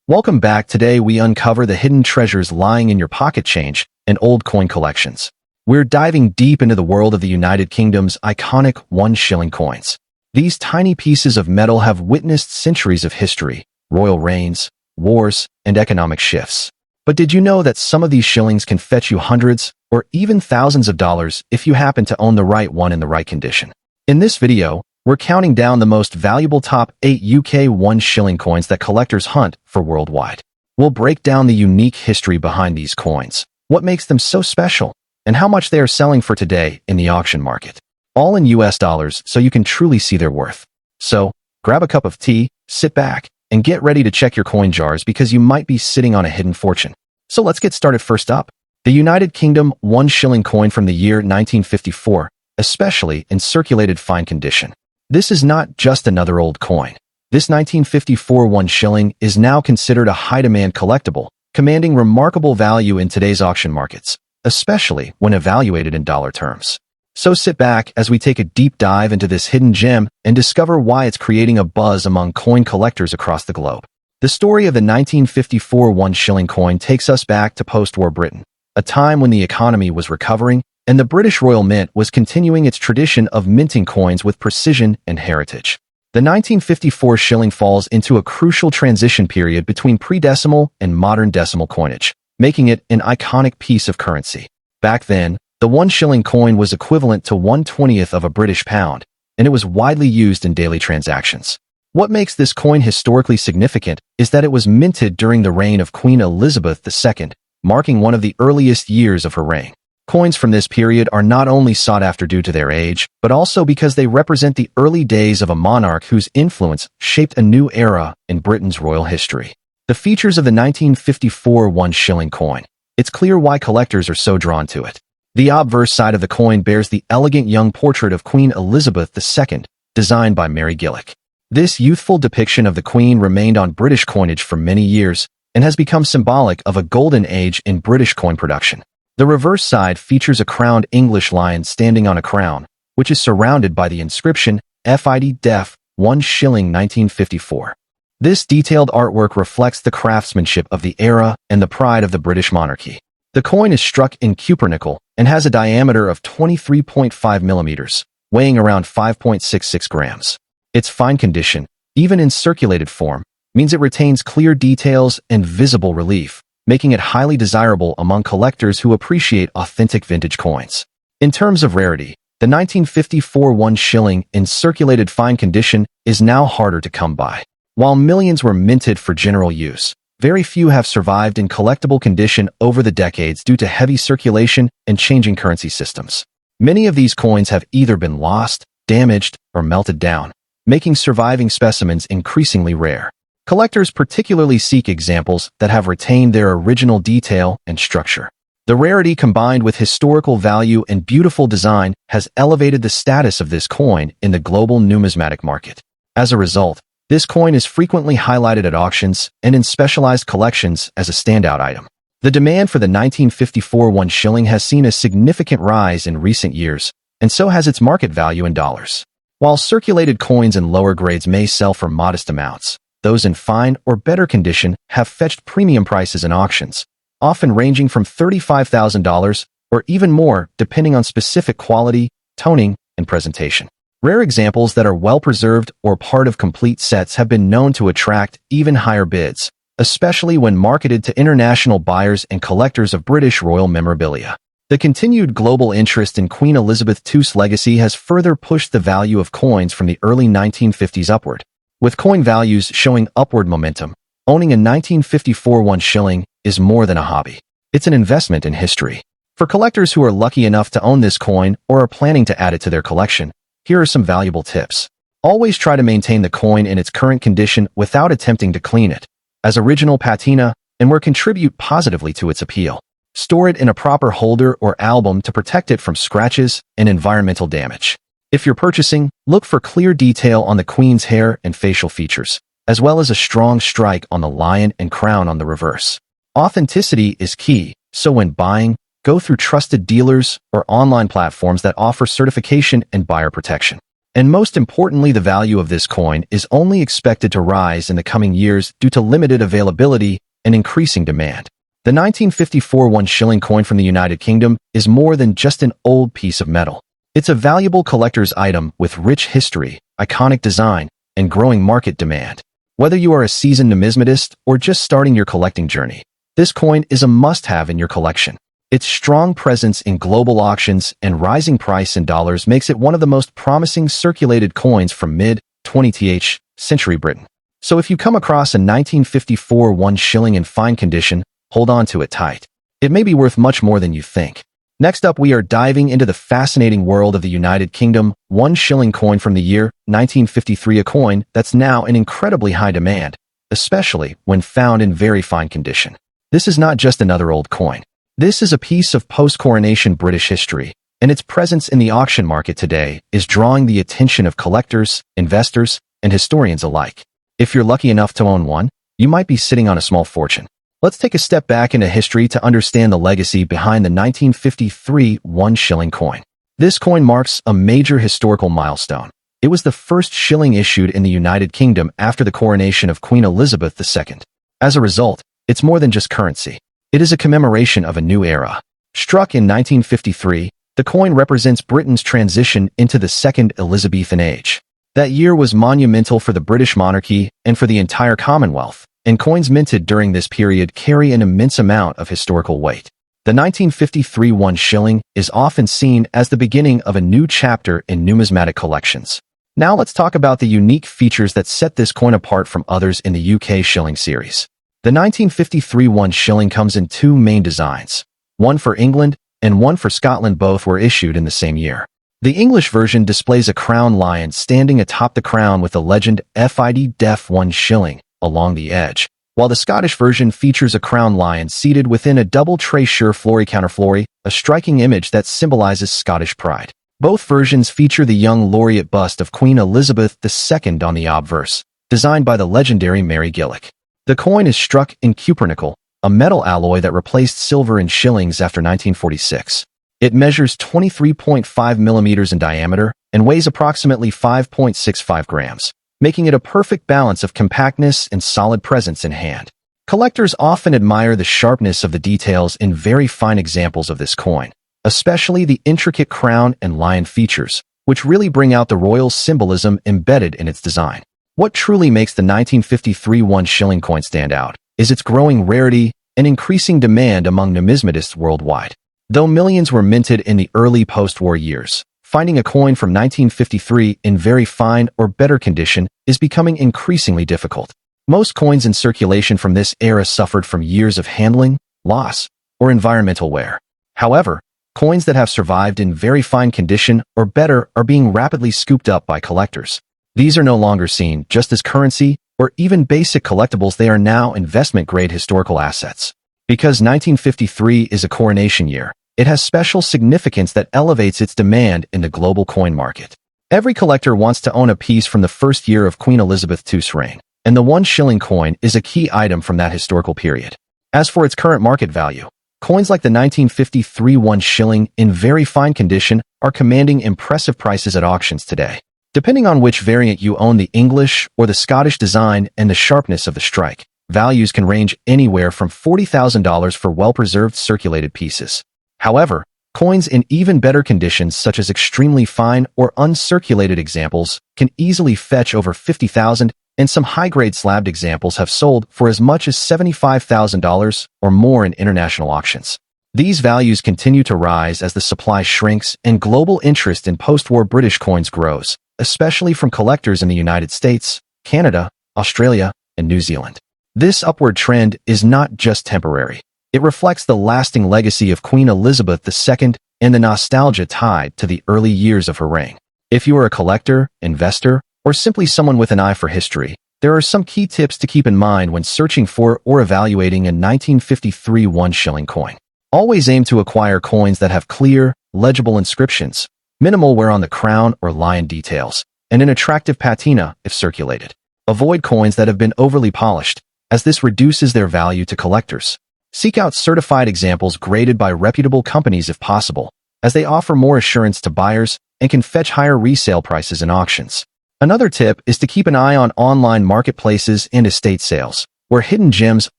Welcome back. Today we uncover the hidden treasures lying in your pocket change and old coin collections. We're diving deep into the world of the United Kingdom's iconic 1 shilling coins. These tiny pieces of metal have witnessed centuries of history, royal reigns, wars, and economic shifts. But did you know that some of these shillings can fetch you hundreds or even thousands of dollars if you happen to own the right one in the right condition? In this video, we're counting down the most valuable top 8 UK 1 shilling coins that collectors hunt for worldwide. We'll break down the unique history behind these coins, what makes them so special, and how much they are selling for today in the auction market. All in US dollars so you can truly see their worth. So, grab a cup of tea, sit back, and get ready to check your coin jars because you might be sitting on a hidden fortune. So let's get started. First up, the United Kingdom 1 shilling coin from the year 1954, especially in circulated fine condition. This is not just another old coin. This 1954 1 shilling is now considered a high-demand collectible, commanding remarkable value in today's auction markets, especially when evaluated in dollar terms. So sit back as we take a deep dive into this hidden gem and discover why it's creating a buzz among coin collectors across the globe. The story of the 1954 1 shilling coin takes us back to post-war Britain, a time when the economy was recovering and the British Royal Mint was continuing its tradition of minting coins with precision and heritage. The 1954 shilling falls into a crucial transition period between pre-decimal and modern decimal coinage, making it an iconic piece of currency. Back then, the 1 shilling coin was equivalent to 1/20th of a British pound, and it was widely used in daily transactions. What makes this coin historically significant is that it was minted during the reign of Queen Elizabeth II, marking one of the earliest years of her reign. Coins from this period are not only sought after due to their age, but also because they represent the early days of a monarch whose influence shaped a new era in Britain's royal history. The features of the 1954 1 shilling coin. It's clear why collectors are so drawn to it. The obverse side of the coin bears the elegant young portrait of Queen Elizabeth II, designed by Mary Gillick. This youthful depiction of the Queen remained on British coinage for many years and has become symbolic of a golden age in British coin production. The reverse side features a crowned English lion standing on a crown, which is surrounded by the inscription FID Def 1 shilling 1954. This detailed artwork reflects the craftsmanship of the era and the pride of the British monarchy. The coin is struck in cupronickel and has a diameter of 23.5 millimeters, weighing around 5.66 grams. Its fine condition, even in circulated form, means it retains clear details and visible relief, making it highly desirable among collectors who appreciate authentic vintage coins. In terms of rarity, the 1954 1 shilling in circulated fine condition is now harder to come by. While millions were minted for general use, very few have survived in collectible condition over the decades due to heavy circulation and changing currency systems. Many of these coins have either been lost, damaged, or melted down, making surviving specimens increasingly rare. Collectors particularly seek examples that have retained their original detail and structure. The rarity combined with historical value and beautiful design has elevated the status of this coin in the global numismatic market. As a result, this coin is frequently highlighted at auctions and in specialized collections as a standout item. The demand for the 1954 1 shilling has seen a significant rise in recent years, and so has its market value in dollars. While circulated coins in lower grades may sell for modest amounts, those in fine or better condition have fetched premium prices in auctions, often ranging from $35,000 or even more depending on specific quality, toning, and presentation. Rare examples that are well-preserved or part of complete sets have been known to attract even higher bids, especially when marketed to international buyers and collectors of British royal memorabilia. The continued global interest in Queen Elizabeth II's legacy has further pushed the value of coins from the early 1950s upward. With coin values showing upward momentum, owning a 1954 1 shilling is more than a hobby. It's an investment in history. For collectors who are lucky enough to own this coin or are planning to add it to their collection, here are some valuable tips. Always try to maintain the coin in its current condition without attempting to clean it, as original patina and will contribute positively to its appeal. Store it in a proper holder or album to protect it from scratches and environmental damage. If you're purchasing, look for clear detail on the Queen's hair and facial features, as well as a strong strike on the lion and crown on the reverse. Authenticity is key, so when buying, go through trusted dealers or online platforms that offer certification and buyer protection. And most importantly, the value of this coin is only expected to rise in the coming years due to limited availability and increasing demand. The 1954 1 shilling coin from the United Kingdom is more than just an old piece of metal. It's a valuable collector's item with rich history, iconic design, and growing market demand. Whether you are a seasoned numismatist or just starting your collecting journey, this coin is a must-have in your collection. Its strong presence in global auctions and rising price in dollars makes it one of the most promising circulated coins from mid-20th century Britain. So if you come across a 1954 1 shilling in fine condition, hold on to it tight. It may be worth much more than you think. Next up, we are diving into the fascinating world of the United Kingdom 1 shilling coin from the year 1953, a coin that's now in incredibly high demand, especially when found in very fine condition. This is not just another old coin. This is a piece of post-coronation British history, and its presence in the auction market today is drawing the attention of collectors, investors, and historians alike. If you're lucky enough to own one, you might be sitting on a small fortune. Let's take a step back into history to understand the legacy behind the 1953 1 shilling coin. This coin marks a major historical milestone. It was the first shilling issued in the United Kingdom after the coronation of Queen Elizabeth II. As a result, it's more than just currency. It is a commemoration of a new era. Struck in 1953, the coin represents Britain's transition into the Second Elizabethan Age. That year was monumental for the British monarchy and for the entire Commonwealth, and coins minted during this period carry an immense amount of historical weight. The 1953 1 shilling is often seen as the beginning of a new chapter in numismatic collections. Now let's talk about the unique features that set this coin apart from others in the UK shilling series. The 1953 1 shilling comes in two main designs, one for England and one for Scotland. Both were issued in the same year. The English version displays a crowned lion standing atop the crown with the legend FID Def 1 shilling along the edge, while the Scottish version features a crowned lion seated within a double treasure flory counterflory, a striking image that symbolizes Scottish pride. Both versions feature the young laureate bust of Queen Elizabeth II on the obverse, designed by the legendary Mary Gillick. The coin is struck in cupronickel, a metal alloy that replaced silver in shillings after 1946. It measures 23.5 millimeters in diameter and weighs approximately 5.65 grams, making it a perfect balance of compactness and solid presence in hand. Collectors often admire the sharpness of the details in very fine examples of this coin, especially the intricate crown and lion features, which really bring out the royal symbolism embedded in its design. What truly makes the 1953 1 shilling coin stand out is its growing rarity and increasing demand among numismatists worldwide. Though millions were minted in the early post-war years, finding a coin from 1953 in very fine or better condition is becoming increasingly difficult. Most coins in circulation from this era suffered from years of handling, loss, or environmental wear. However, coins that have survived in very fine condition or better are being rapidly scooped up by collectors. These are no longer seen just as currency or even basic collectibles. They are now investment-grade historical assets. Because 1953 is a coronation year, it has special significance that elevates its demand in the global coin market. Every collector wants to own a piece from the first year of Queen Elizabeth II's reign, and the 1 shilling coin is a key item from that historical period. As for its current market value, coins like the 1953 1 shilling in very fine condition are commanding impressive prices at auctions today. Depending on which variant you own, the English or the Scottish design and the sharpness of the strike, values can range anywhere from $40,000 for well-preserved circulated pieces. However, coins in even better conditions such as extremely fine or uncirculated examples can easily fetch over $50,000, and some high-grade slabbed examples have sold for as much as $75,000 or more in international auctions. These values continue to rise as the supply shrinks and global interest in post-war British coins grows, especially from collectors in the United States, Canada, Australia, and New Zealand. This upward trend is not just temporary. It reflects the lasting legacy of Queen Elizabeth II and the nostalgia tied to the early years of her reign. If you are a collector, investor, or simply someone with an eye for history, there are some key tips to keep in mind when searching for or evaluating a 1953 1 shilling coin. Always aim to acquire coins that have clear, legible inscriptions, minimal wear on the crown or lion details, and an attractive patina if circulated. Avoid coins that have been overly polished, as this reduces their value to collectors. Seek out certified examples graded by reputable companies if possible, as they offer more assurance to buyers and can fetch higher resale prices in auctions. Another tip is to keep an eye on online marketplaces and estate sales, where hidden gems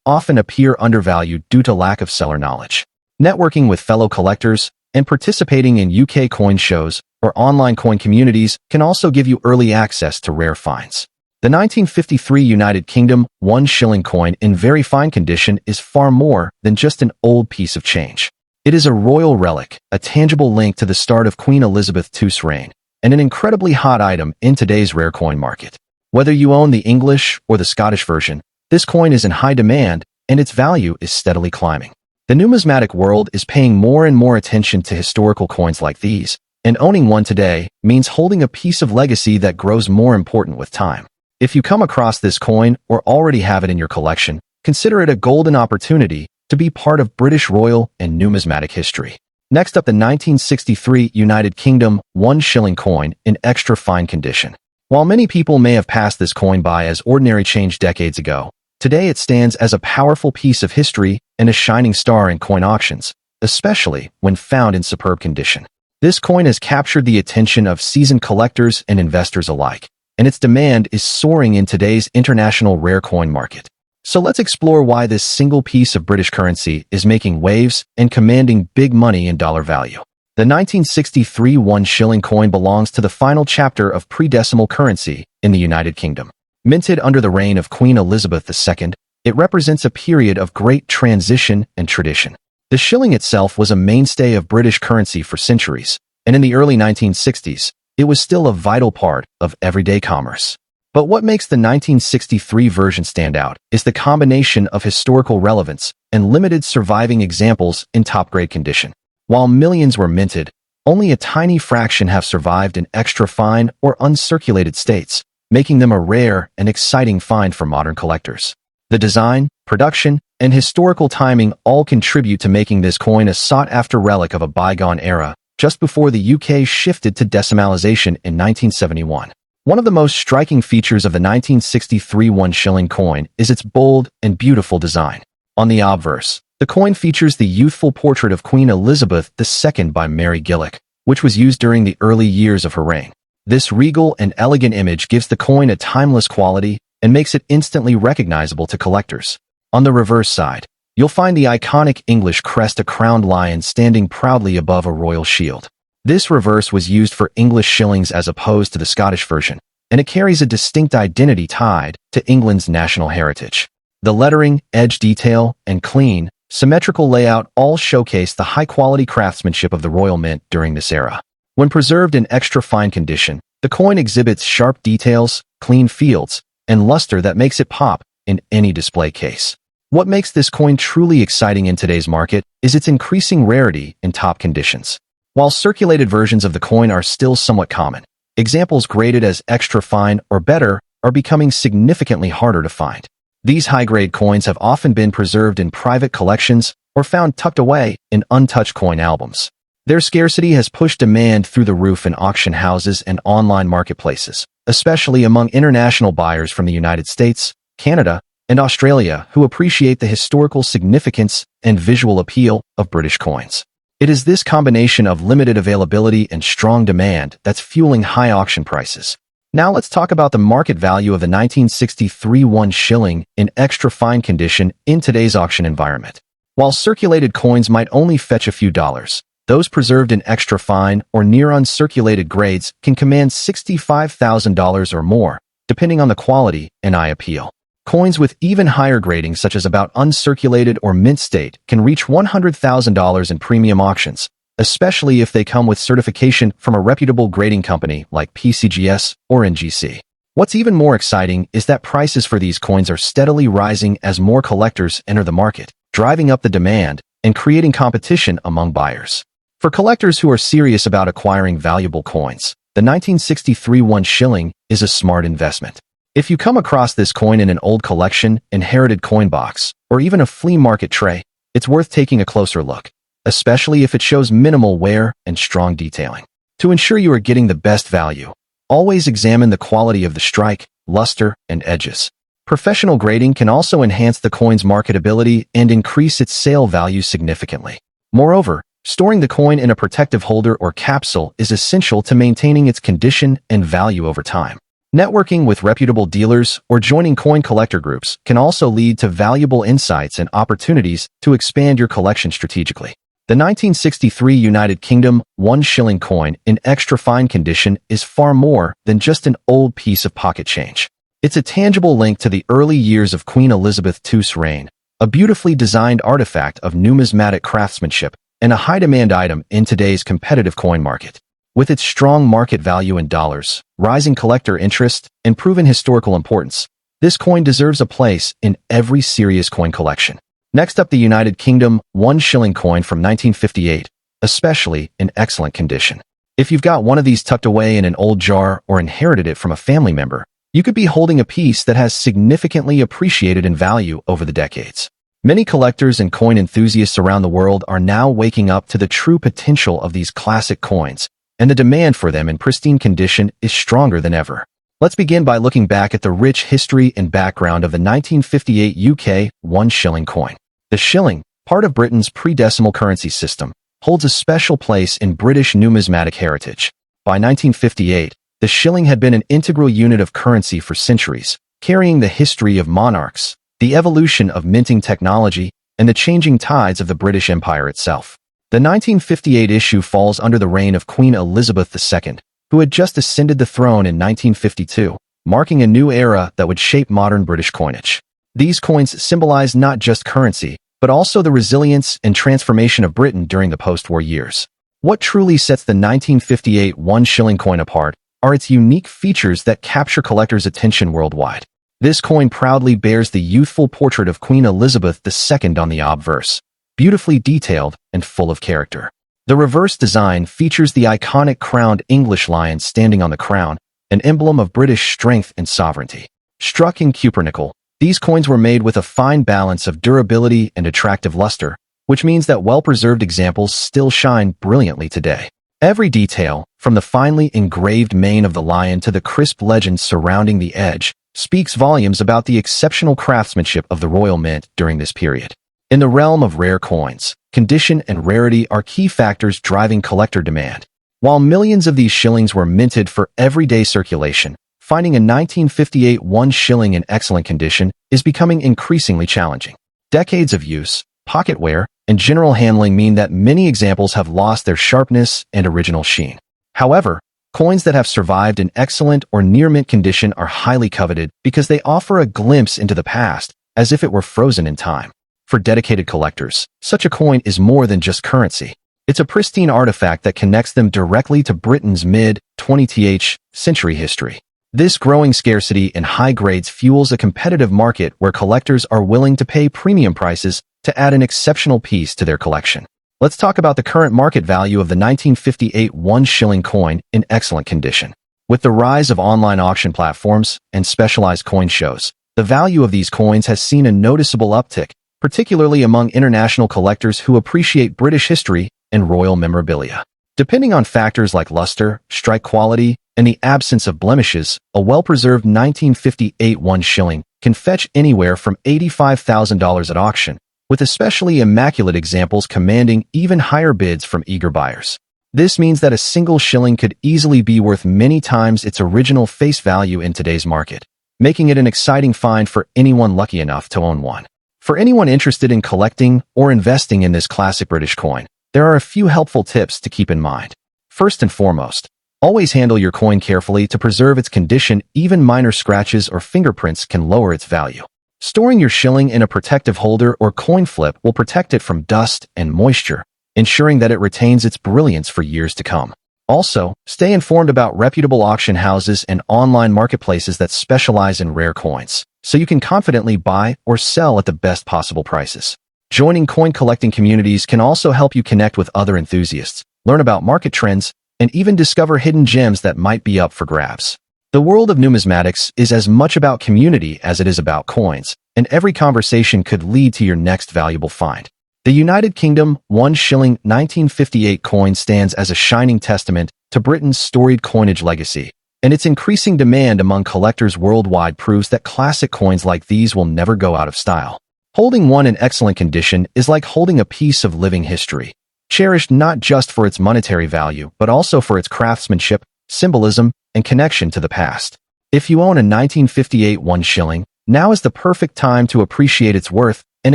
often appear undervalued due to lack of seller knowledge. Networking with fellow collectors and participating in UK coin shows or online coin communities can also give you early access to rare finds. The 1953 United Kingdom 1 shilling coin in very fine condition is far more than just an old piece of change. It is a royal relic, a tangible link to the start of Queen Elizabeth II's reign, and an incredibly hot item in today's rare coin market. Whether you own the English or the Scottish version, this coin is in high demand and its value is steadily climbing. The numismatic world is paying more and more attention to historical coins like these, and owning one today means holding a piece of legacy that grows more important with time. If you come across this coin or already have it in your collection, consider it a golden opportunity to be part of British royal and numismatic history. Next up, the 1963 United Kingdom 1 shilling coin in extra fine condition. While many people may have passed this coin by as ordinary change decades ago, today it stands as a powerful piece of history and a shining star in coin auctions, especially when found in superb condition. This coin has captured the attention of seasoned collectors and investors alike, and its demand is soaring in today's international rare coin market. So let's explore why this single piece of British currency is making waves and commanding big money in dollar value. The 1963 1 shilling coin belongs to the final chapter of pre-decimal currency in the United Kingdom. Minted under the reign of Queen Elizabeth II, it represents a period of great transition and tradition. The shilling itself was a mainstay of British currency for centuries, and in the early 1960s, it was still a vital part of everyday commerce. But what makes the 1963 version stand out is the combination of historical relevance and limited surviving examples in top-grade condition. While millions were minted, only a tiny fraction have survived in extra fine or uncirculated states, making them a rare and exciting find for modern collectors. The design, production, and historical timing all contribute to making this coin a sought-after relic of a bygone era, just before the UK shifted to decimalization in 1971. One of the most striking features of the 1963 1 shilling coin is its bold and beautiful design. On the obverse, the coin features the youthful portrait of Queen Elizabeth II by Mary Gillick, which was used during the early years of her reign. This regal and elegant image gives the coin a timeless quality and makes it instantly recognizable to collectors. On the reverse side, you'll find the iconic English crest, a crowned lion standing proudly above a royal shield. This reverse was used for English shillings as opposed to the Scottish version, and it carries a distinct identity tied to England's national heritage. The lettering, edge detail, and clean, symmetrical layout all showcase the high-quality craftsmanship of the Royal Mint during this era. When preserved in extra fine condition, the coin exhibits sharp details, clean fields, and luster that makes it pop in any display case. What makes this coin truly exciting in today's market is its increasing rarity in top conditions. While circulated versions of the coin are still somewhat common, examples graded as extra fine or better are becoming significantly harder to find. These high-grade coins have often been preserved in private collections or found tucked away in untouched coin albums. Their scarcity has pushed demand through the roof in auction houses and online marketplaces, especially among international buyers from the United States, Canada, and Australia who appreciate the historical significance and visual appeal of British coins. It is this combination of limited availability and strong demand that's fueling high auction prices. Now let's talk about the market value of the 1963 1 shilling in extra fine condition in today's auction environment. While circulated coins might only fetch a few dollars, those preserved in extra fine or near uncirculated grades can command $65,000 or more, depending on the quality and eye appeal. Coins with even higher gradings, such as about uncirculated or mint state, can reach $100,000 in premium auctions, especially if they come with certification from a reputable grading company like PCGS or NGC. What's even more exciting is that prices for these coins are steadily rising as more collectors enter the market, driving up the demand and creating competition among buyers. For collectors who are serious about acquiring valuable coins, the 1963 1 shilling is a smart investment. If you come across this coin in an old collection, inherited coin box, or even a flea market tray, it's worth taking a closer look, especially if it shows minimal wear and strong detailing. To ensure you are getting the best value, always examine the quality of the strike, luster, and edges. Professional grading can also enhance the coin's marketability and increase its sale value significantly. Moreover, Storing the coin in a protective holder or capsule is essential to maintaining its condition and value over time. Networking with reputable dealers or joining coin collector groups can also lead to valuable insights and opportunities to expand your collection strategically. The 1963 United Kingdom 1 shilling coin in extra fine condition is far more than just an old piece of pocket change. It's a tangible link to the early years of Queen Elizabeth II's reign, a beautifully designed artifact of numismatic craftsmanship and a high-demand item in today's competitive coin market. With its strong market value in dollars, rising collector interest, and proven historical importance, this coin deserves a place in every serious coin collection. Next up, the United Kingdom 1 shilling coin from 1958, especially in excellent condition. If you've got one of these tucked away in an old jar or inherited it from a family member, you could be holding a piece that has significantly appreciated in value over the decades. Many collectors and coin enthusiasts around the world are now waking up to the true potential of these classic coins, and the demand for them in pristine condition is stronger than ever. Let's begin by looking back at the rich history and background of the 1958 UK 1 shilling coin. The shilling, part of Britain's pre-decimal currency system, holds a special place in British numismatic heritage. By 1958, the shilling had been an integral unit of currency for centuries, carrying the history of monarchs, the evolution of minting technology, and the changing tides of the British Empire itself. The 1958 issue falls under the reign of Queen Elizabeth II, who had just ascended the throne in 1952, marking a new era that would shape modern British coinage. These coins symbolize not just currency, but also the resilience and transformation of Britain during the post-war years. What truly sets the 1958 1 shilling coin apart are its unique features that capture collectors' attention worldwide. This coin proudly bears the youthful portrait of Queen Elizabeth II on the obverse, beautifully detailed and full of character. The reverse design features the iconic crowned English lion standing on the crown, an emblem of British strength and sovereignty. Struck in cupronickel, these coins were made with a fine balance of durability and attractive luster, which means that well-preserved examples still shine brilliantly today. Every detail, from the finely engraved mane of the lion to the crisp legends surrounding the edge, speaks volumes about the exceptional craftsmanship of the Royal Mint during this period. In the realm of rare coins, condition and rarity are key factors driving collector demand. While millions of these shillings were minted for everyday circulation, finding a 1958 1 shilling in excellent condition is becoming increasingly challenging. Decades of use, pocket wear, and general handling mean that many examples have lost their sharpness and original sheen. However, coins that have survived in excellent or near-mint condition are highly coveted because they offer a glimpse into the past, as if it were frozen in time. For dedicated collectors, such a coin is more than just currency. It's a pristine artifact that connects them directly to Britain's mid-20th century history. This growing scarcity in high grades fuels a competitive market where collectors are willing to pay premium prices to add an exceptional piece to their collection. Let's talk about the current market value of the 1958 1 shilling coin in excellent condition. With the rise of online auction platforms and specialized coin shows, the value of these coins has seen a noticeable uptick, particularly among international collectors who appreciate British history and royal memorabilia. Depending on factors like luster, strike quality, and the absence of blemishes, a well-preserved 1958 1 shilling can fetch anywhere from $85,000 at auction, with especially immaculate examples commanding even higher bids from eager buyers. This means that a single shilling could easily be worth many times its original face value in today's market, making it an exciting find for anyone lucky enough to own one. For anyone interested in collecting or investing in this classic British coin, there are a few helpful tips to keep in mind. First and foremost, always handle your coin carefully to preserve its condition. Even minor scratches or fingerprints can lower its value. Storing your shilling in a protective holder or coin flip will protect it from dust and moisture, ensuring that it retains its brilliance for years to come. Also, stay informed about reputable auction houses and online marketplaces that specialize in rare coins, so you can confidently buy or sell at the best possible prices. Joining coin collecting communities can also help you connect with other enthusiasts, learn about market trends, and even discover hidden gems that might be up for grabs. The world of numismatics is as much about community as it is about coins, and every conversation could lead to your next valuable find. The United Kingdom 1 shilling 1958 coin stands as a shining testament to Britain's storied coinage legacy, and its increasing demand among collectors worldwide proves that classic coins like these will never go out of style. Holding one in excellent condition is like holding a piece of living history, cherished not just for its monetary value, but also for its craftsmanship, symbolism, and connection to the past. If you own a 1958 1 shilling, now is the perfect time to appreciate its worth and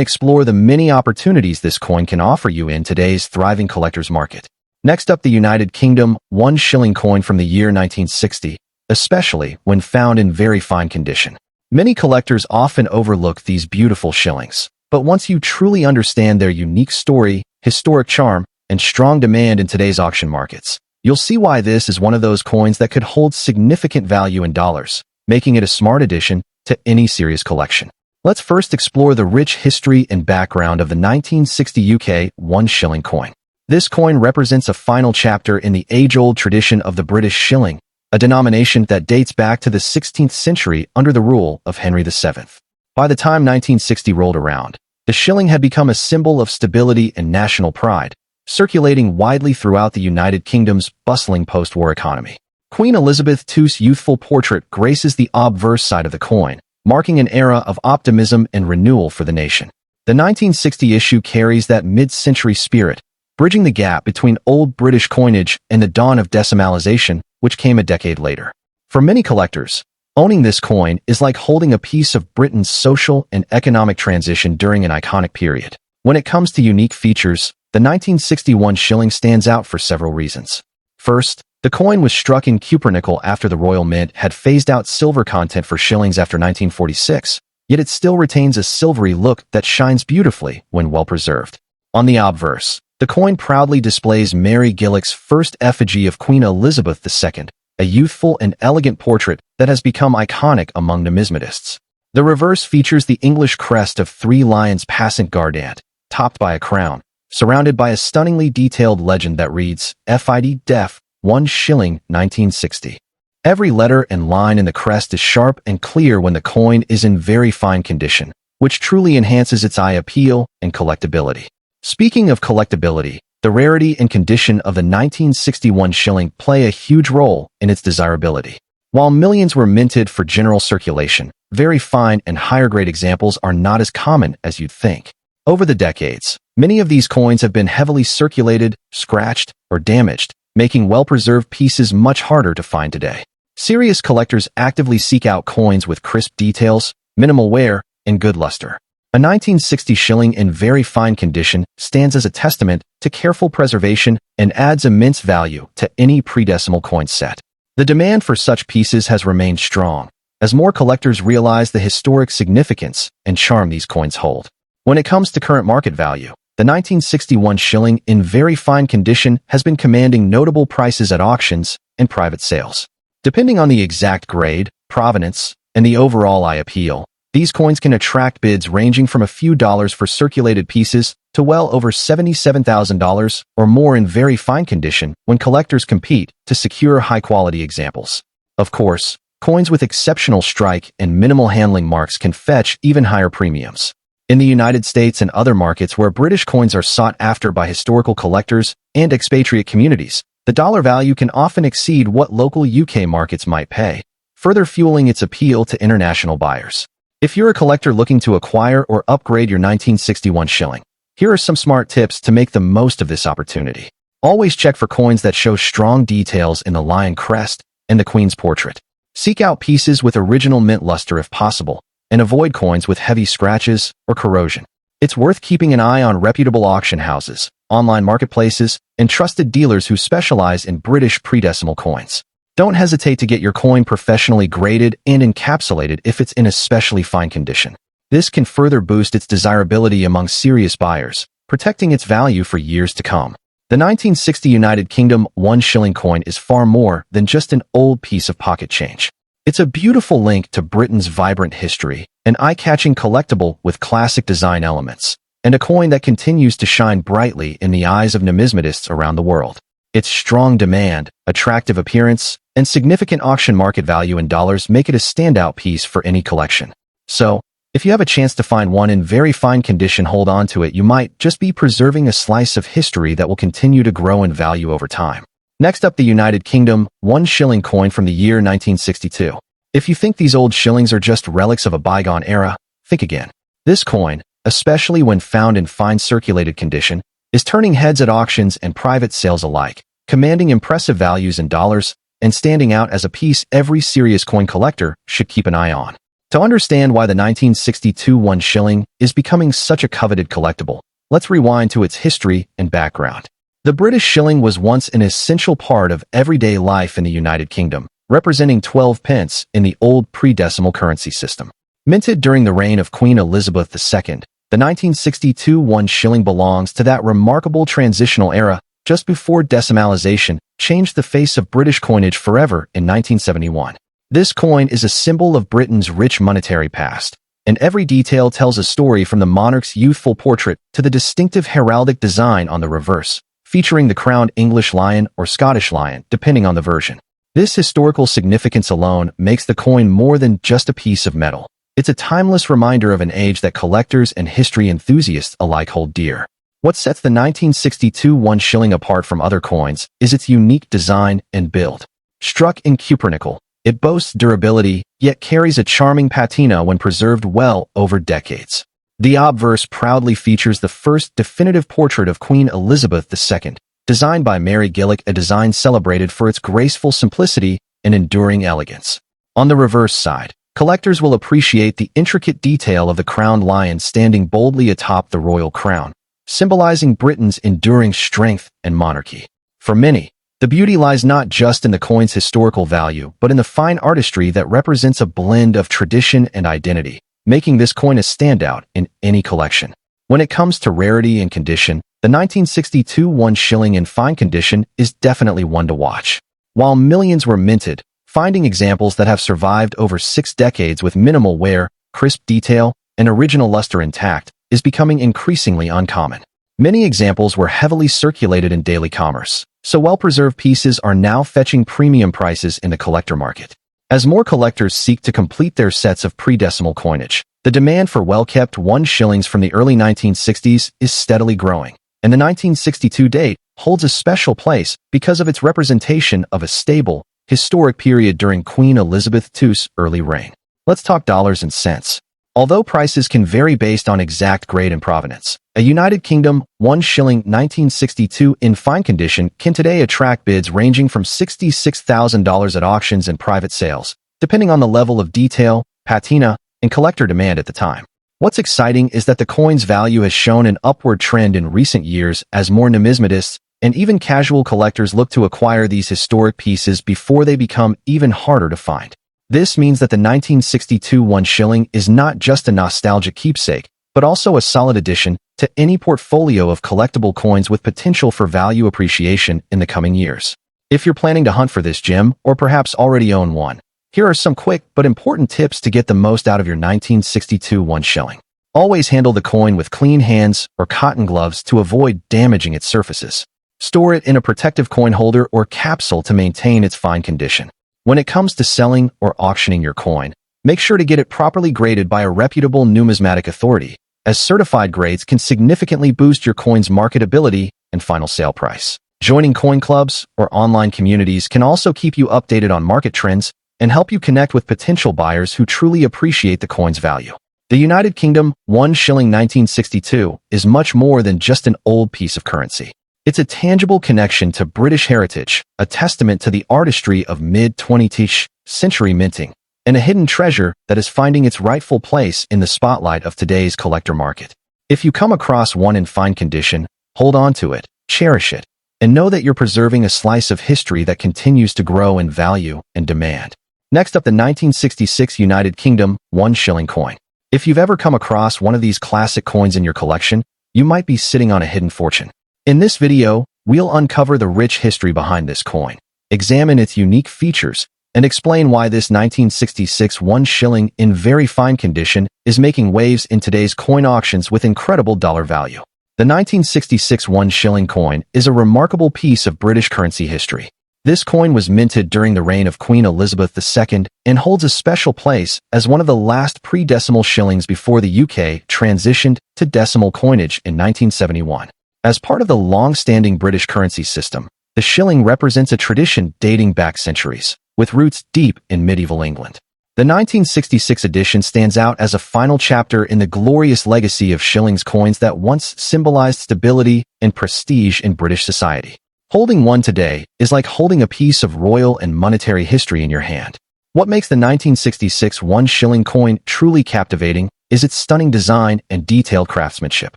explore the many opportunities this coin can offer you in today's thriving collector's market. Next up, the United Kingdom 1 shilling coin from the year 1960, especially when found in very fine condition. Many collectors often overlook these beautiful shillings, but once you truly understand their unique story, historic charm, and strong demand in today's auction markets, you'll see why this is one of those coins that could hold significant value in dollars, making it a smart addition to any serious collection. Let's first explore the rich history and background of the 1960 UK 1 shilling coin. This coin represents a final chapter in the age-old tradition of the British shilling, a denomination that dates back to the 16th century under the rule of Henry VII. By the time 1960 rolled around, the shilling had become a symbol of stability and national pride, circulating widely throughout the United Kingdom's bustling post-war economy. Queen Elizabeth II's youthful portrait graces the obverse side of the coin, marking an era of optimism and renewal for the nation. The 1960 issue carries that mid-century spirit, bridging the gap between old British coinage and the dawn of decimalization, which came a decade later. For many collectors, owning this coin is like holding a piece of Britain's social and economic transition during an iconic period. When it comes to unique features, the 1961 shilling stands out for several reasons. First, the coin was struck in cupronickel after the Royal Mint had phased out silver content for shillings after 1946, yet it still retains a silvery look that shines beautifully when well preserved. On the obverse, the coin proudly displays Mary Gillick's first effigy of Queen Elizabeth II, a youthful and elegant portrait that has become iconic among numismatists. The reverse features the English crest of 3 lions passant gardant, topped by a crown, surrounded by a stunningly detailed legend that reads, FID Def, 1 shilling 1960. Every letter and line in the crest is sharp and clear when the coin is in very fine condition, which truly enhances its eye appeal and collectability. Speaking of collectability, the rarity and condition of the 1961 shilling play a huge role in its desirability. While millions were minted for general circulation, very fine and higher-grade examples are not as common as you'd think. Over the decades, many of these coins have been heavily circulated, scratched, or damaged, making well-preserved pieces much harder to find today. Serious collectors actively seek out coins with crisp details, minimal wear, and good luster. A 1960 shilling in very fine condition stands as a testament to careful preservation and adds immense value to any pre-decimal coin set. The demand for such pieces has remained strong, as more collectors realize the historic significance and charm these coins hold. When it comes to current market value, the 1961 shilling in very fine condition has been commanding notable prices at auctions and private sales. Depending on the exact grade, provenance, and the overall eye appeal, these coins can attract bids ranging from a few dollars for circulated pieces to well over $77,000 or more in very fine condition when collectors compete to secure high-quality examples. Of course, coins with exceptional strike and minimal handling marks can fetch even higher premiums. In the United States and other markets where British coins are sought after by historical collectors and expatriate communities, the dollar value can often exceed what local UK markets might pay, further fueling its appeal to international buyers. If you're a collector looking to acquire or upgrade your 1961 shilling, here are some smart tips to make the most of this opportunity. Always check for coins that show strong details in the lion crest and the Queen's portrait. Seek out pieces with original mint luster if possible, and avoid coins with heavy scratches or corrosion. It's worth keeping an eye on reputable auction houses, online marketplaces, and trusted dealers who specialize in British pre-decimal coins. Don't hesitate to get your coin professionally graded and encapsulated if it's in especially fine condition. This can further boost its desirability among serious buyers, protecting its value for years to come. The 1960 United Kingdom 1 shilling coin is far more than just an old piece of pocket change. It's a beautiful link to Britain's vibrant history, an eye-catching collectible with classic design elements, and a coin that continues to shine brightly in the eyes of numismatists around the world. Its strong demand, attractive appearance, and significant auction market value in dollars make it a standout piece for any collection. So, if you have a chance to find one in very fine condition, hold on to it. You might just be preserving a slice of history that will continue to grow in value over time. Next up, the United Kingdom 1 shilling coin from the year 1962. If you think these old shillings are just relics of a bygone era, think again. This coin, especially when found in fine circulated condition, is turning heads at auctions and private sales alike, commanding impressive values in dollars and standing out as a piece every serious coin collector should keep an eye on. To understand why the 1962 1 shilling is becoming such a coveted collectible, let's rewind to its history and background. The British shilling was once an essential part of everyday life in the United Kingdom, representing 12 pence in the old pre-decimal currency system. Minted during the reign of Queen Elizabeth II, the 1962 1 shilling belongs to that remarkable transitional era just before decimalization changed the face of British coinage forever in 1971. This coin is a symbol of Britain's rich monetary past, and every detail tells a story from the monarch's youthful portrait to the distinctive heraldic design on the reverse, featuring the crowned English lion or Scottish lion, depending on the version. This historical significance alone makes the coin more than just a piece of metal. It's a timeless reminder of an age that collectors and history enthusiasts alike hold dear. What sets the 1962 1 shilling apart from other coins is its unique design and build. Struck in cupronickel, it boasts durability, yet carries a charming patina when preserved well over decades. The obverse proudly features the first definitive portrait of Queen Elizabeth II, designed by Mary Gillick, a design celebrated for its graceful simplicity and enduring elegance. On the reverse side, collectors will appreciate the intricate detail of the crowned lion standing boldly atop the royal crown, symbolizing Britain's enduring strength and monarchy. For many, the beauty lies not just in the coin's historical value, but in the fine artistry that represents a blend of tradition and identity, making this coin a standout in any collection. When it comes to rarity and condition, the 1962 1 shilling in fine condition is definitely one to watch. While millions were minted, finding examples that have survived over 6 decades with minimal wear, crisp detail, and original luster intact is becoming increasingly uncommon. Many examples were heavily circulated in daily commerce, so well-preserved pieces are now fetching premium prices in the collector market. As more collectors seek to complete their sets of pre-decimal coinage, the demand for well-kept 1 shillings from the early 1960s is steadily growing, and the 1962 date holds a special place because of its representation of a stable, historic period during Queen Elizabeth II's early reign. Let's talk dollars and cents. Although prices can vary based on exact grade and provenance, a United Kingdom 1 shilling 1962 in fine condition can today attract bids ranging from $66,000 at auctions and private sales, depending on the level of detail, patina, and collector demand at the time. What's exciting is that the coin's value has shown an upward trend in recent years as more numismatists and even casual collectors look to acquire these historic pieces before they become even harder to find. This means that the 1962 1 shilling is not just a nostalgic keepsake, but also a solid addition to any portfolio of collectible coins with potential for value appreciation in the coming years. If you're planning to hunt for this gem, or perhaps already own one, here are some quick but important tips to get the most out of your 1962 1 shilling. Always handle the coin with clean hands or cotton gloves to avoid damaging its surfaces. Store it in a protective coin holder or capsule to maintain its fine condition. When it comes to selling or auctioning your coin, make sure to get it properly graded by a reputable numismatic authority, as certified grades can significantly boost your coin's marketability and final sale price. Joining coin clubs or online communities can also keep you updated on market trends and help you connect with potential buyers who truly appreciate the coin's value. The United Kingdom 1 shilling 1962 is much more than just an old piece of currency. It's a tangible connection to British heritage, a testament to the artistry of mid-20th century minting, and a hidden treasure that is finding its rightful place in the spotlight of today's collector market. If you come across one in fine condition, hold on to it, cherish it, and know that you're preserving a slice of history that continues to grow in value and demand. Next up, the 1966 United Kingdom 1 shilling coin. If you've ever come across one of these classic coins in your collection, you might be sitting on a hidden fortune. In this video, we'll uncover the rich history behind this coin, examine its unique features, and explain why this 1966 1 shilling in very fine condition is making waves in today's coin auctions with incredible dollar value. The 1966 1 shilling coin is a remarkable piece of British currency history. This coin was minted during the reign of Queen Elizabeth II and holds a special place as one of the last pre-decimal shillings before the UK transitioned to decimal coinage in 1971. As part of the long-standing British currency system, the shilling represents a tradition dating back centuries, with roots deep in medieval England. The 1966 edition stands out as a final chapter in the glorious legacy of shillings coins that once symbolized stability and prestige in British society. Holding one today is like holding a piece of royal and monetary history in your hand. What makes the 1966 1 shilling coin truly captivating is its stunning design and detailed craftsmanship.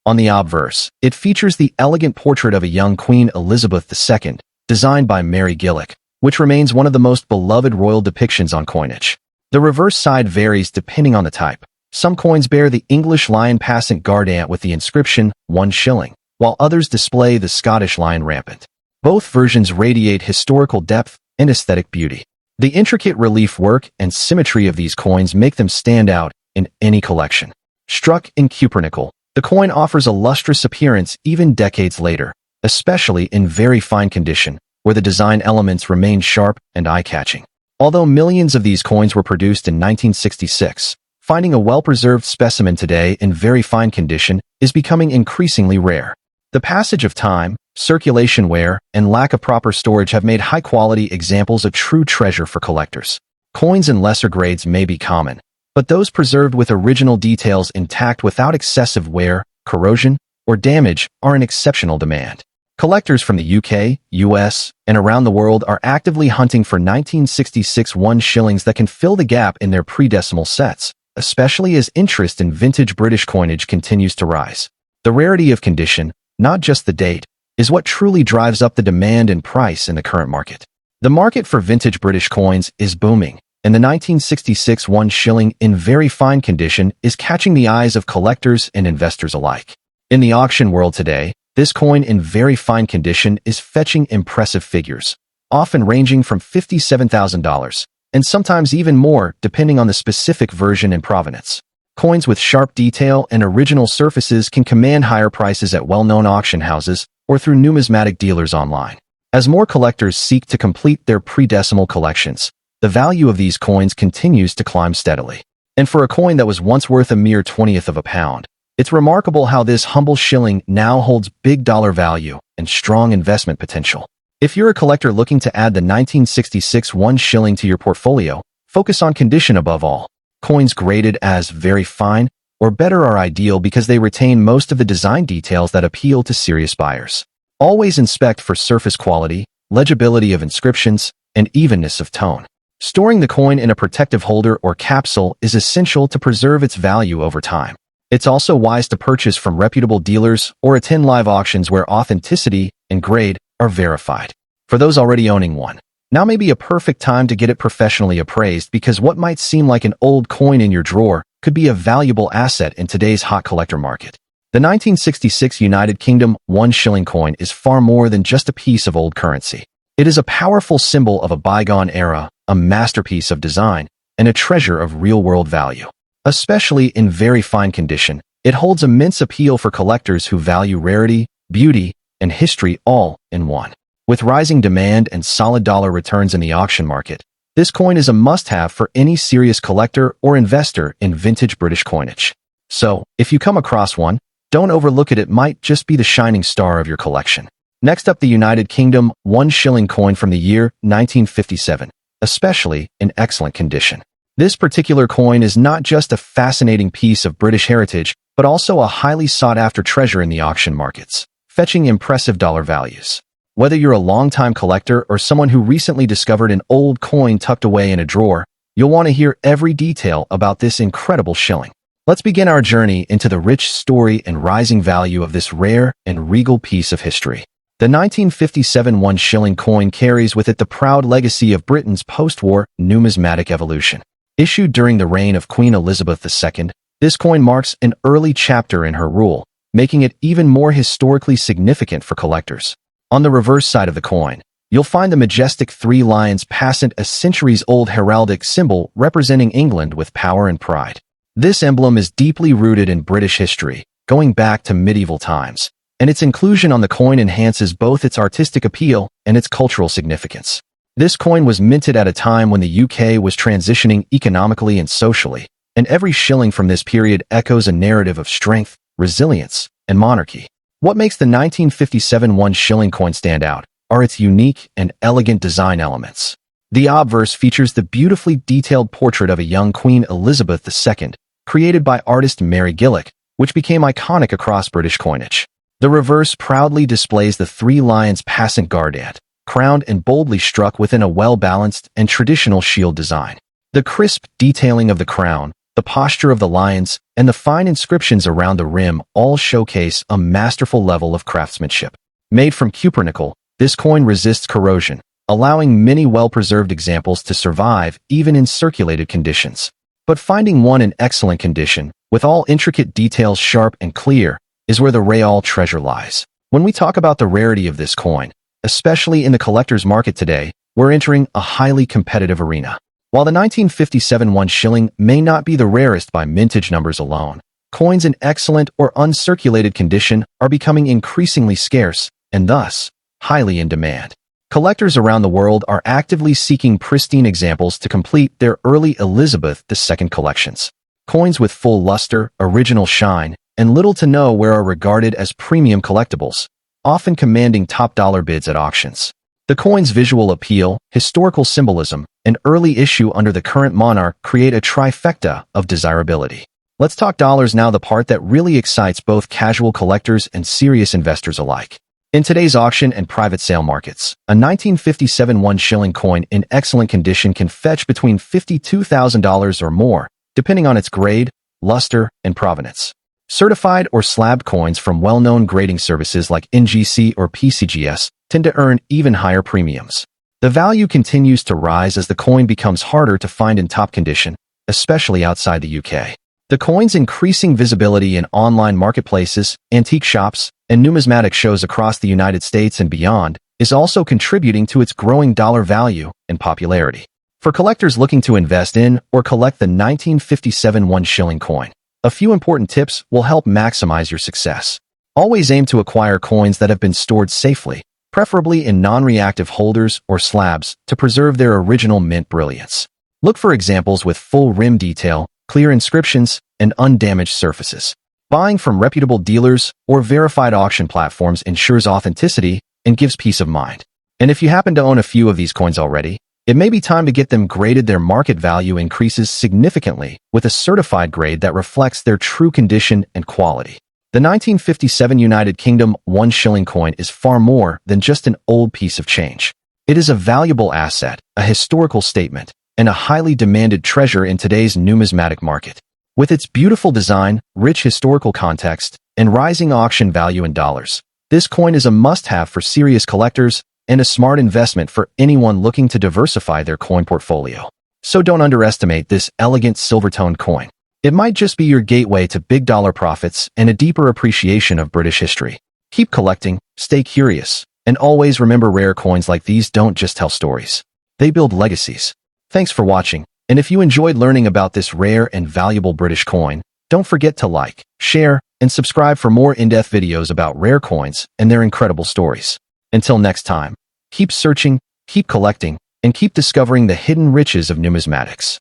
On the obverse, it features the elegant portrait of a young Queen Elizabeth II, designed by Mary Gillick, which remains one of the most beloved royal depictions on coinage. The reverse side varies depending on the type. Some coins bear the English lion passant guardant with the inscription 1 shilling, while others display the Scottish lion rampant. Both versions radiate historical depth and aesthetic beauty. The intricate relief work and symmetry of these coins make them stand out in any collection. Struck in cupronickel, the coin offers a lustrous appearance even decades later, especially in very fine condition, where the design elements remain sharp and eye-catching. Although millions of these coins were produced in 1966, finding a well-preserved specimen today in very fine condition is becoming increasingly rare. The passage of time, circulation wear, and lack of proper storage have made high-quality examples a true treasure for collectors. Coins in lesser grades may be common, but those preserved with original details intact without excessive wear, corrosion, or damage are in exceptional demand. Collectors from the UK, US, and around the world are actively hunting for 1966 1 shillings that can fill the gap in their pre-decimal sets, especially as interest in vintage British coinage continues to rise. The rarity of condition, not just the date, is what truly drives up the demand and price in the current market. The market for vintage British coins is booming, and the 1966 1 shilling in very fine condition is catching the eyes of collectors and investors alike. In the auction world today, this coin in very fine condition is fetching impressive figures, often ranging from $57,000, and sometimes even more depending on the specific version and provenance. Coins with sharp detail and original surfaces can command higher prices at well-known auction houses or through numismatic dealers online. As more collectors seek to complete their pre-decimal collections, the value of these coins continues to climb steadily. And for a coin that was once worth a mere 1/20th of a pound, it's remarkable how this humble shilling now holds big dollar value and strong investment potential. If you're a collector looking to add the 1966 1 shilling to your portfolio, focus on condition above all. Coins graded as very fine or better are ideal because they retain most of the design details that appeal to serious buyers. Always inspect for surface quality, legibility of inscriptions, and evenness of tone. Storing the coin in a protective holder or capsule is essential to preserve its value over time. It's also wise to purchase from reputable dealers or attend live auctions where authenticity and grade are verified. For those already owning one, now may be a perfect time to get it professionally appraised because what might seem like an old coin in your drawer could be a valuable asset in today's hot collector market. The 1966 United Kingdom 1 shilling coin is far more than just a piece of old currency. It is a powerful symbol of a bygone era, a masterpiece of design, and a treasure of real-world value. Especially in very fine condition, it holds immense appeal for collectors who value rarity, beauty, and history all in one. With rising demand and solid dollar returns in the auction market, this coin is a must-have for any serious collector or investor in vintage British coinage. So, if you come across one, don't overlook it. It might just be the shining star of your collection. Next up, the United Kingdom 1 shilling coin from the year 1957, especially in excellent condition. This particular coin is not just a fascinating piece of British heritage, but also a highly sought-after treasure in the auction markets, fetching impressive dollar values. Whether you're a longtime collector or someone who recently discovered an old coin tucked away in a drawer, you'll want to hear every detail about this incredible shilling. Let's begin our journey into the rich story and rising value of this rare and regal piece of history. The 1957 1 shilling coin carries with it the proud legacy of Britain's post-war numismatic evolution. Issued during the reign of Queen Elizabeth II, this coin marks an early chapter in her rule, making it even more historically significant for collectors. On the reverse side of the coin, you'll find the majestic 3 lions passant, a centuries-old heraldic symbol representing England with power and pride. This emblem is deeply rooted in British history, going back to medieval times, and its inclusion on the coin enhances both its artistic appeal and its cultural significance. This coin was minted at a time when the UK was transitioning economically and socially, and every shilling from this period echoes a narrative of strength, resilience, and monarchy. What makes the 1957 1 shilling coin stand out are its unique and elegant design elements. The obverse features the beautifully detailed portrait of a young Queen Elizabeth II, created by artist Mary Gillick, which became iconic across British coinage. The reverse proudly displays the three lions passant guardant, crowned and boldly struck within a well-balanced and traditional shield design. The crisp detailing of the crown, the posture of the lions, and the fine inscriptions around the rim all showcase a masterful level of craftsmanship. Made from cupronickel, this coin resists corrosion, allowing many well-preserved examples to survive even in circulated conditions. But finding one in excellent condition, with all intricate details sharp and clear, is where the real treasure lies. When we talk about the rarity of this coin, especially in the collector's market today, we're entering a highly competitive arena. While the 1957 1 shilling may not be the rarest by mintage numbers alone, coins in excellent or uncirculated condition are becoming increasingly scarce and thus highly in demand. Collectors around the world are actively seeking pristine examples to complete their early Elizabeth II collections. Coins with full luster, original shine, and little to no wear are regarded as premium collectibles, often commanding top dollar bids at auctions. The coin's visual appeal, historical symbolism, and early issue under the current monarch create a trifecta of desirability. Let's talk dollars now, the part that really excites both casual collectors and serious investors alike. In today's auction and private sale markets, a 1957 1 shilling coin in excellent condition can fetch between $52,000 or more, depending on its grade, luster, and provenance. Certified or slabbed coins from well-known grading services like NGC or PCGS tend to earn even higher premiums. The value continues to rise as the coin becomes harder to find in top condition, especially outside the UK. The coin's increasing visibility in online marketplaces, antique shops, and numismatic shows across the United States and beyond is also contributing to its growing dollar value and popularity. For collectors looking to invest in or collect the 1957 1 shilling coin, a few important tips will help maximize your success. Always aim to acquire coins that have been stored safely, preferably in non-reactive holders or slabs, to preserve their original mint brilliance. Look for examples with full rim detail, clear inscriptions, and undamaged surfaces. Buying from reputable dealers or verified auction platforms ensures authenticity and gives peace of mind. And if you happen to own a few of these coins already, it may be time to get them graded. Their market value increases significantly with a certified grade that reflects their true condition and quality. The 1957 United Kingdom 1 shilling coin is far more than just an old piece of change. It is a valuable asset, a historical statement, and a highly demanded treasure in today's numismatic market. With its beautiful design, rich historical context, and rising auction value in dollars, this coin is a must-have for serious collectors and a smart investment for anyone looking to diversify their coin portfolio. So don't underestimate this elegant silver-toned coin. It might just be your gateway to big dollar profits and a deeper appreciation of British history. Keep collecting, stay curious, and always remember, rare coins like these don't just tell stories. They build legacies. Thanks for watching, and if you enjoyed learning about this rare and valuable British coin, don't forget to like, share, and subscribe for more in-depth videos about rare coins and their incredible stories. Until next time, keep searching, keep collecting, and keep discovering the hidden riches of numismatics.